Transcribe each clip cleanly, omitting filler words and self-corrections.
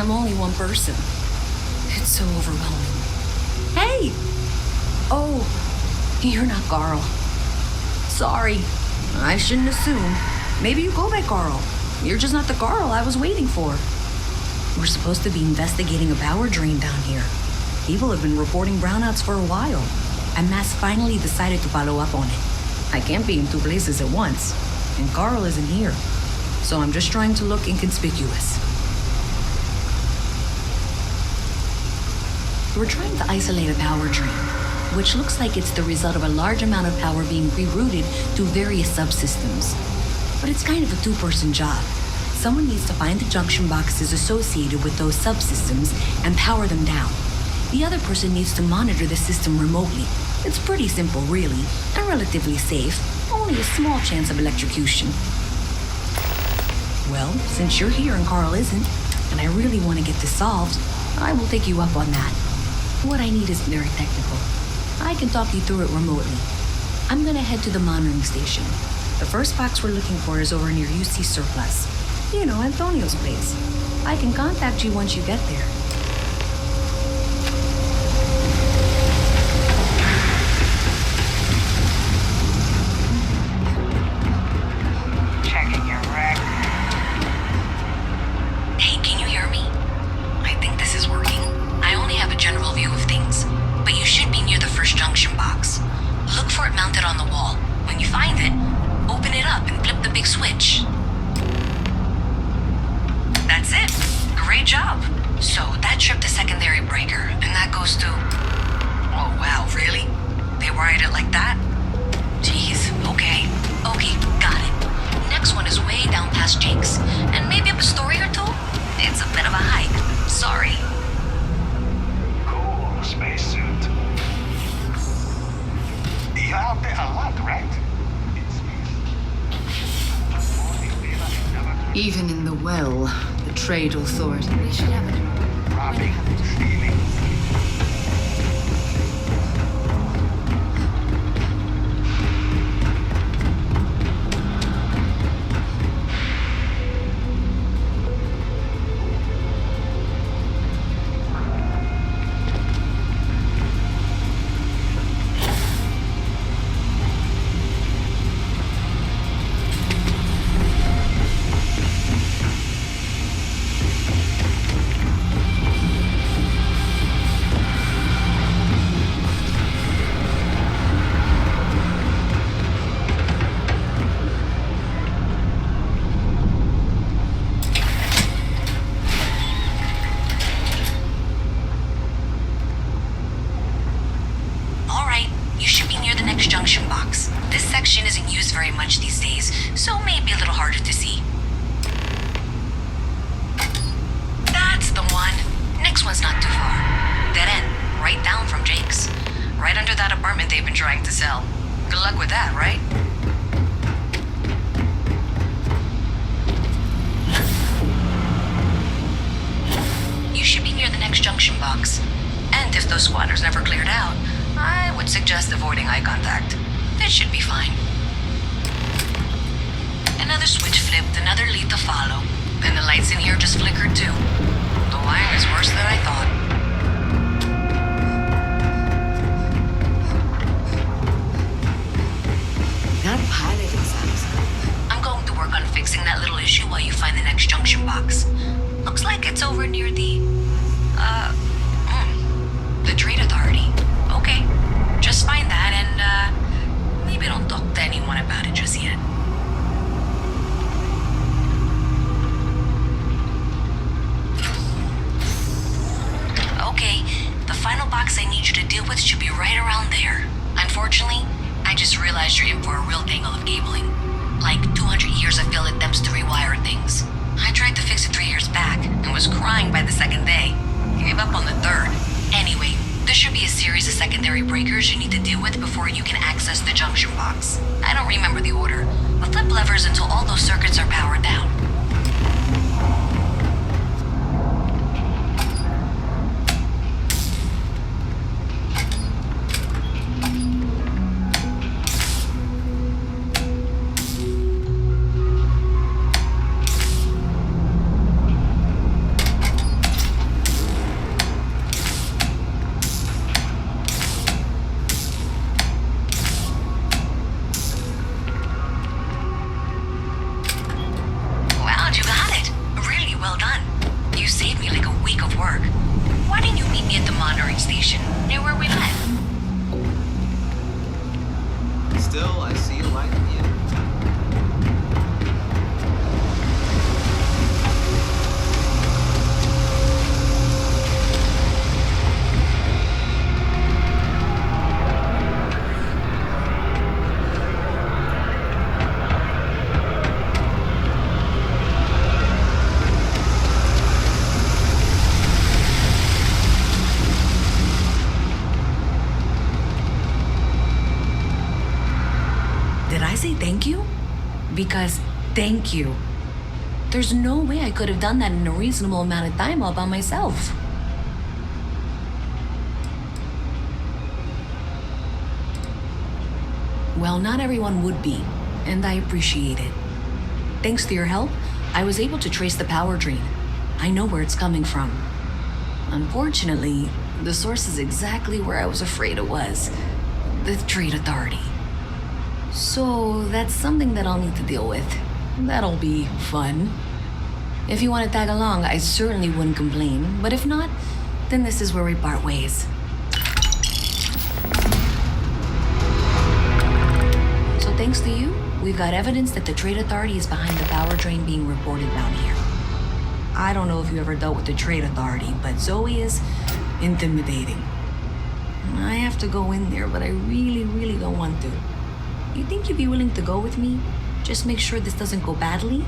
I'm only one person. It's so overwhelming. Hey! Oh, you're not Carl. Sorry, I shouldn't assume. Maybe you go by Carl. You're just not the Carl I was waiting for. We're supposed to be investigating a power drain down here. People have been reporting brownouts for a while, and Mass finally decided to follow up on it. I can't be in two places at once, and Carl isn't here, so I'm just trying to look inconspicuous. We're trying to isolate a power drain, which looks like it's the result of a large amount of power being rerouted to various subsystems. But it's kind of a two-person job. Someone needs to find the junction boxes associated with those subsystems and power them down. The other person needs to monitor the system remotely. It's pretty simple, really, and relatively safe. Only a small chance of electrocution. Well, since you're here and Carl isn't, and I really want to get this solved, I will take you up on that. What I need isn't very technical. I can talk you through it remotely. I'm gonna head to the monitoring station. The first box we're looking for is over near UC Surplus. You know, Antonio's place. I can contact you once you get there. Checking your rec. Hey, can you hear me? I think this is working. I only have a general view of things, but you should be near the first junction box. Look for it mounted on the wall. When you find it, open it up and flip the big switch. That's it. Great job. So that tripped the secondary breaker, and that goes to... Oh, wow, really? They wired it like that? Jeez, okay. Okay, got it. Next one is way down past Jake's, and maybe up a story or two? It's a bit of a hike. Sorry. Cool spacesuit. You're out there a lot, right? Even in the well, the trade authority. We should have it. Robbing, stealing. Junction box. This section isn't used very much these days, so maybe a little harder to see. That's the one. Next one's not too far. Dead end, right down from Jake's. Right under that apartment they've been trying to sell. Good luck with that, right? You should be near the next junction box. And if those squatters never cleared out, I would suggest avoiding eye contact. It should be fine. Another switch flipped, another lead to follow. And the lights in here just flickered too. The wiring is worse than I thought. That pilot exams. I'm going to work on fixing that little issue while you find the next junction box. Looks like it's over near the trade authority. Okay, just find that and maybe don't talk to anyone about it just yet. Okay, the final box I need you to deal with should be right around there. Unfortunately, I just realized you're in for a real tangle of cabling. Like 200 years of failed attempts to rewire things. I tried to fix it 3 years back and was crying by the second day. Gave up on the third. Anyway, there should be a series of secondary breakers you need to deal with before you can access the junction box. I don't remember the order, but flip levers until all those circuits are powered down. say thank you? Because thank you. There's no way I could have done that in a reasonable amount of time all by myself. Well, not everyone would be, and I appreciate it. Thanks to your help, I was able to trace the power drain. I know where it's coming from. Unfortunately, the source is exactly where I was afraid it was. The Trade Authority. So that's something that I'll need to deal with. That'll be fun. If you want to tag along, I certainly wouldn't complain, but if not, then this is where we part ways. So thanks to you, we've got evidence that the Trade Authority is behind the power drain being reported down here. I don't know if you ever dealt with the Trade Authority, but Zoe is intimidating. I have to go in there, but I really don't want to. You think you'd be willing to go with me? Just make sure this doesn't go badly?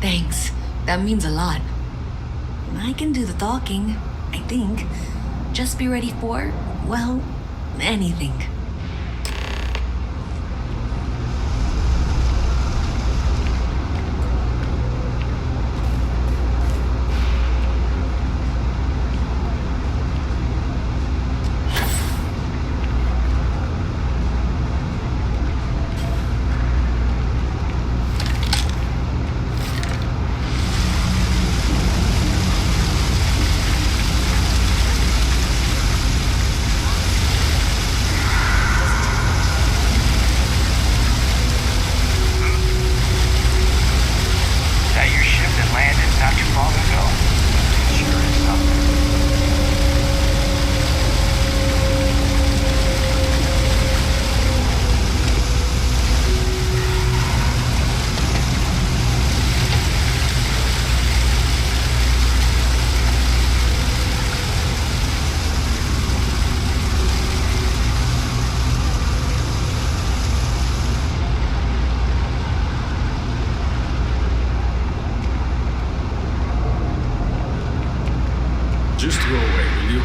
Thanks. That means a lot. I can do the talking, I think. Just be ready for, well, anything. Just go away, will you?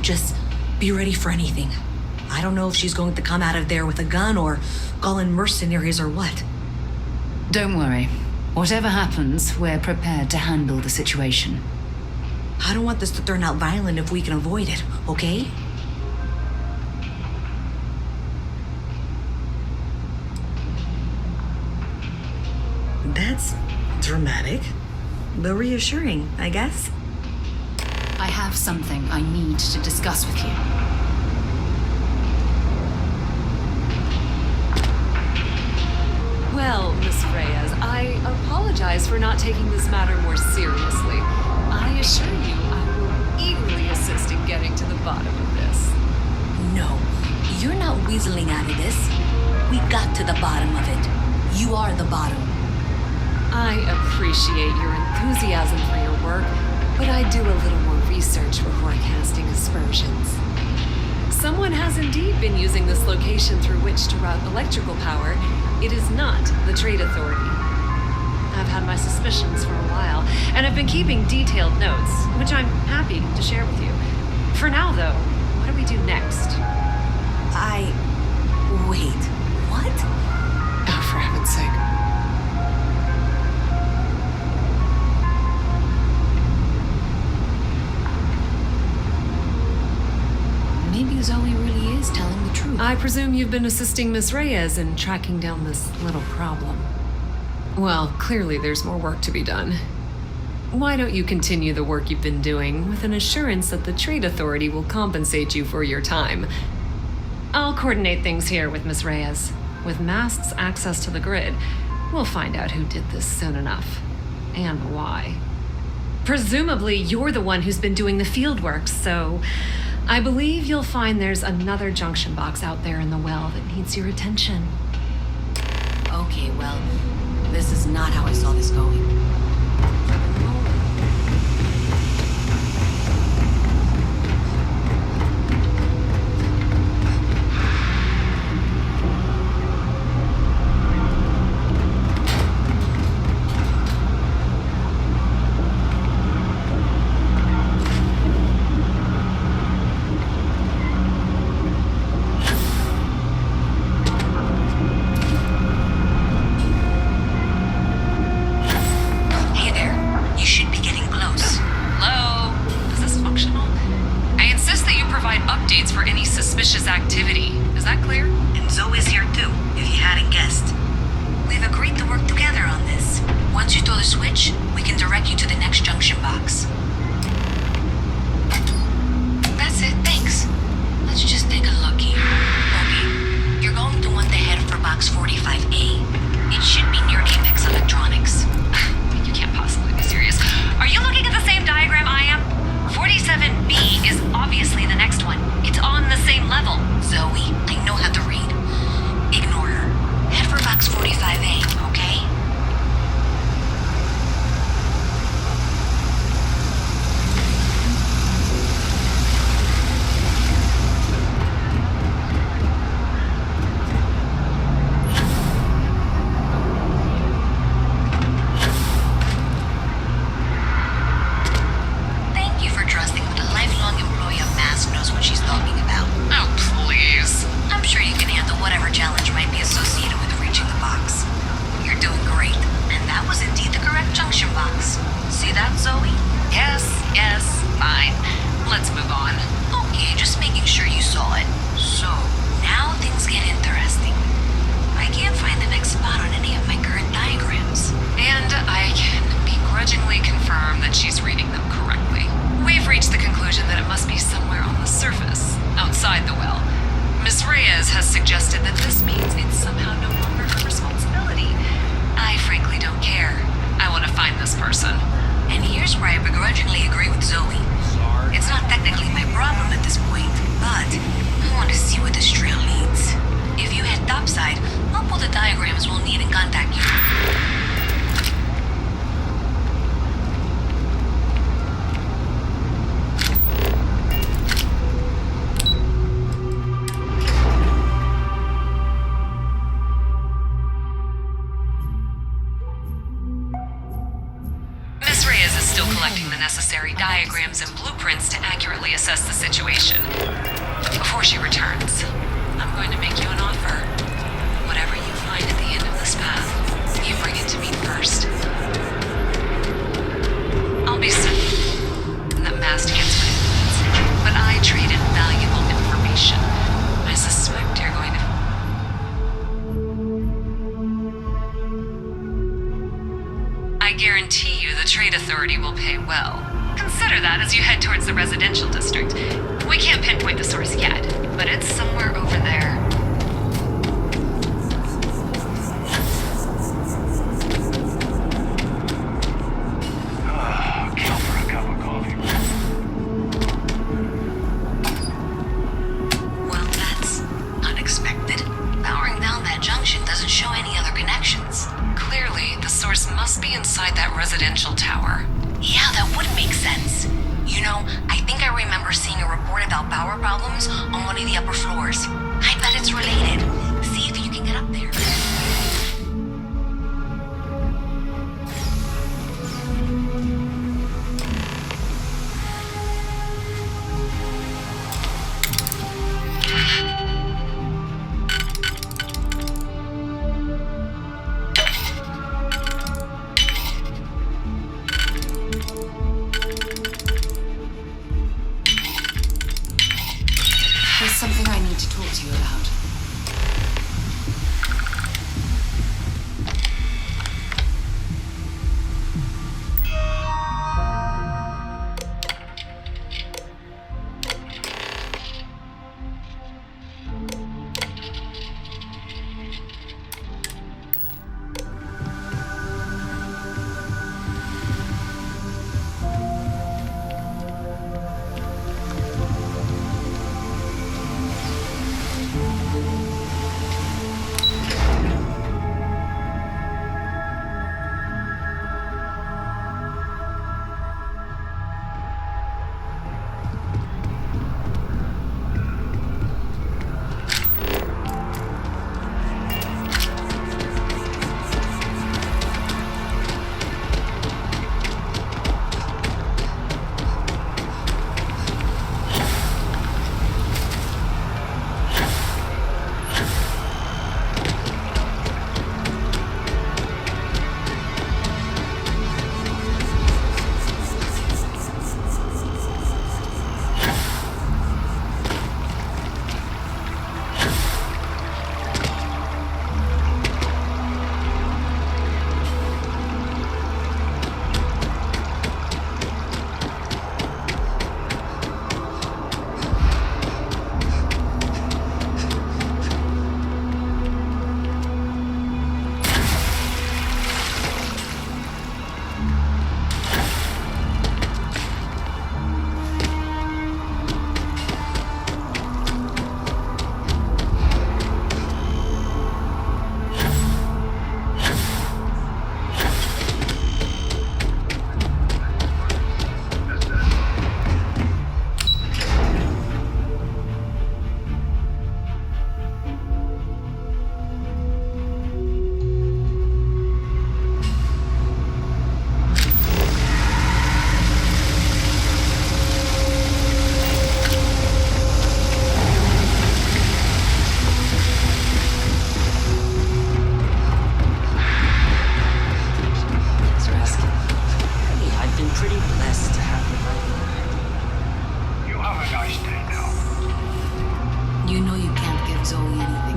Just be ready for anything. I don't know if she's going to come out of there with a gun or call in mercenaries or what. Don't worry. Whatever happens, we're prepared to handle the situation. I don't want this to turn out violent if we can avoid it, okay? That's dramatic, but reassuring, I guess. I have something I need to discuss with you. Well, Miss Reyes, I apologize for not taking this matter more seriously. I assure you I will eagerly assist in getting to the bottom of this. No, you're not weaseling out of this. We got to the bottom of it. You are the bottom. I appreciate your enthusiasm for your work, but I do a little more research before casting aspersions. Someone has indeed been using this location through which to route electrical power. It is not the Trade Authority. I've had my suspicions for a while, and I've been keeping detailed notes, which I'm happy to share with you. For now, though, what do we do next? Wait, what? Oh, for heaven's sake. Maybe Zoe really is telling the truth. I presume you've been assisting Miss Reyes in tracking down this little problem. Well, clearly there's more work to be done. Why don't you continue the work you've been doing with an assurance that the Trade Authority will compensate you for your time? I'll coordinate things here with Miss Reyes. With Mast's access to the grid, we'll find out who did this soon enough. And why. Presumably, you're the one who's been doing the field work, so I believe you'll find there's another junction box out there in the well that needs your attention. Okay, well, this is not how I saw this going. Activity. Is that clear? And Zoe's here too, if you hadn't guessed. We've agreed to work together on this. Once you throw the switch, we can direct you to the next junction box. That's it, thanks. Let's just take a look here. Okay, you're going to want to head for box 45A. It should be near Apex Electronics. You can't possibly be serious. Are you looking at the same diagram I am? 47B is obviously the next one. It's on the same level. Zoe, I know how to read. Ignore her. Head for box 45A, okay? Thank you for trusting that a lifelong employee of Mass knows what she's talking about. Oh, please. I'm sure you can handle whatever challenge might be associated with reaching the box. You're doing great. And that was indeed the correct junction box. See that, Zoe? Yes, fine. Let's move on. Okay, just making sure you saw it. So, now things get interesting. I can't find the next spot on any of my current diagrams. And I can begrudgingly confirm that she's reading them correctly. We've reached the conclusion that it must be somewhere on the surface, outside the well. Miss Reyes has suggested that this means it's somehow no longer her responsibility. I frankly don't care. I want to find this person. And here's where I begrudgingly agree with Zoe. It's not technically my problem at this point, but I want to see where this trail leads. If you head topside, I'll pull the diagrams we'll need and contact you. Miss Reyes is still collecting the necessary diagrams and blueprints to accurately assess the situation. Before she returns, I'm going to make you an offer. Whatever you find at the end of this path, you bring it to me first. I'll be certain that Mast gets what it needs, but I traded valuable information. I suspect you're going to... I guarantee you the Trade Authority will pay well. Consider that as you head towards the residential district. We can't pinpoint the source yet, but it's somewhere over there. Kill for a cup of coffee. Well, that's unexpected. Powering down that junction doesn't show any other connections. Clearly, the source must be inside that residential tower. Yeah, that would make sense. You know, I think I remember seeing a report about power problems on one of the upper floors. I bet it's related. See if you can get up there.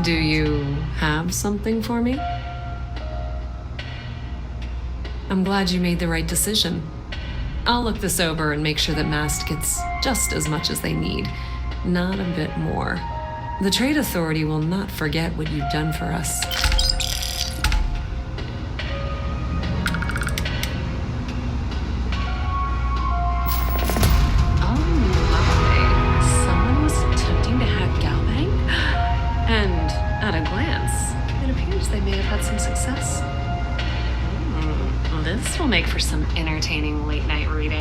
Do you have something for me? I'm glad you made the right decision. I'll look this over and make sure that Mast gets just as much as they need, not a bit more. The Trade Authority will not forget what you've done for us. Oh my. Someone was attempting to hack Galbang? And at a glance, it appears they may have had some success. This will make for some entertaining late night reading.